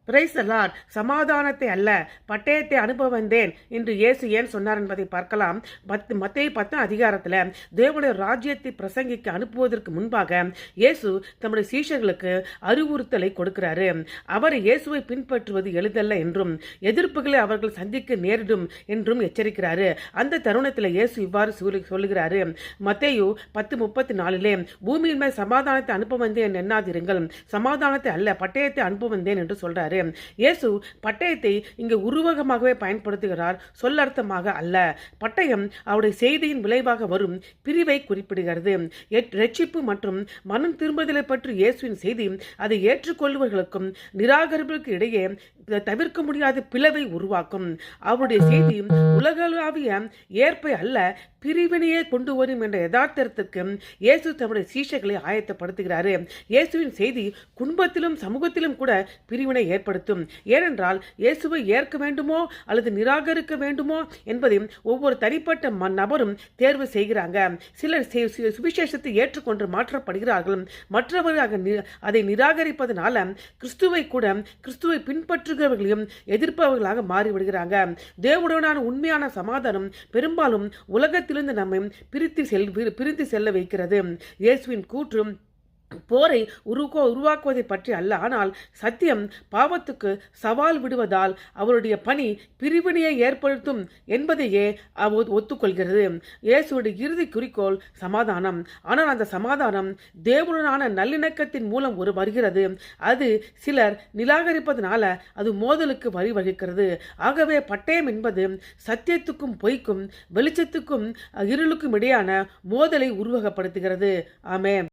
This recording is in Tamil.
Praise the Lord. சமாதானத்தை அல்ல பட்டயத்தை அனுப்ப வந்தேன் என்று இயேசு ஏன் சொன்னார் என்பதை பார்க்கலாம். மத்தேயு 10 அதிகாரத்தில் தேவனுடைய ராஜ்யத்தை பிரசங்கிக்க அனுப்புவதற்கு முன்பாக இயேசு தம்முடைய சீஷர்களுக்கு அறிவுறுத்தலை கொடுக்கிறாரு. அவர் இயேசுவை பின்பற்றுவது எளிதல்ல என்றும் எதிர்ப்புகளை அவர்கள் சந்திக்க நேரிடும் என்றும் எச்சரிக்கிறாரு. அந்த தருணத்தில் இயேசு இவ்வாறு சொல்லுகிறாரு. மத்தேயு 10:34 பூமியின் மேல் சமாதானத்தை அனுப்ப வந்தேன் எண்ணாதிருங்கள், சமாதானத்தை அல்ல பட்டயத்தை அனுப்ப வந்தேன் என்று சொல்றாரு. இயேசு பட்டயத்தை இங்கு உருவகமாகவே பயன்படுத்துகிறார், சொல்லர்த்தமாக அல்ல. பட்டயம் அவருடைய செய்தியின் விளைவாக வரும் பிரிவை குறிப்பிடுகிறது. ரட்சிப்பு மற்றும் மனம் திரும்புதலை பற்றி இயேசுவின் செய்தி அதை ஏற்றுக்கொள்வர்களுக்கும் நிராகரிப்புக்கு இடையே தவிர்க்க முடியாத பிளவை உருவாக்கும். அவருடைய செய்தி உலகளாவிய ஏற்பை அல்ல பிரிவினையே கொண்டு வரும் என்ற யதார்த்தத்திற்கு இயேசு தம்முடைய சீஷர்களை ஆயத்தப்படுத்துகிறாரு. இயேசுவின் செய்தி குடும்பத்திலும் சமூகத்திலும் கூட பிரிவினை ஏற்படுத்தும். ஏனென்றால் இயேசுவை ஏற்க வேண்டுமோ அல்லது நிராகரிக்க வேண்டுமோ என்பதை ஒவ்வொரு தனிப்பட்ட நபரும் தேர்வு செய்கிறாங்க. சிலர் சுவிசேஷத்தை ஏற்றுக்கொண்டு மாற்றப்படுகிறார்கள், மற்றவர்கள் அதை நிராகரிப்பதனால கிறிஸ்துவை பின்பற்றுகிறவர்களையும் எதிர்ப்பவர்களாக மாறிவிடுகிறாங்க. தேவனுடனான உண்மையான சமாதானம் பெரும்பாலும் உலகத்திலிருந்து நம்மை பிரித்து செல்ல வைக்கிறது. இயேசுவின் கூற்று போரை உருவாக்குவதை பற்றி அல்ல, ஆனால் சத்தியம் பாவத்துக்கு சவால் விடுவதால் அவருடைய பணி பிரிவினையை ஏற்படுத்தும் என்பதையே ஒத்துக்கொள்கிறது. இயேசுடைய இறுதி குறிக்கோள் சமாதானம். ஆனால் அந்த சமாதானம் தேவனுடனான நல்லிணக்கத்தின் மூலம் வருகிறது. அது சிலர் நிராகரிப்பதனால அது மோதலுக்கு வழிவகுக்கிறது. ஆகவே பட்டயம் என்பது சத்தியத்துக்கும் பொய்க்கும் வெளிச்சத்துக்கும் இருளுக்கும் இடையான மோதலை உருவகப்படுத்துகிறது. ஆமென்.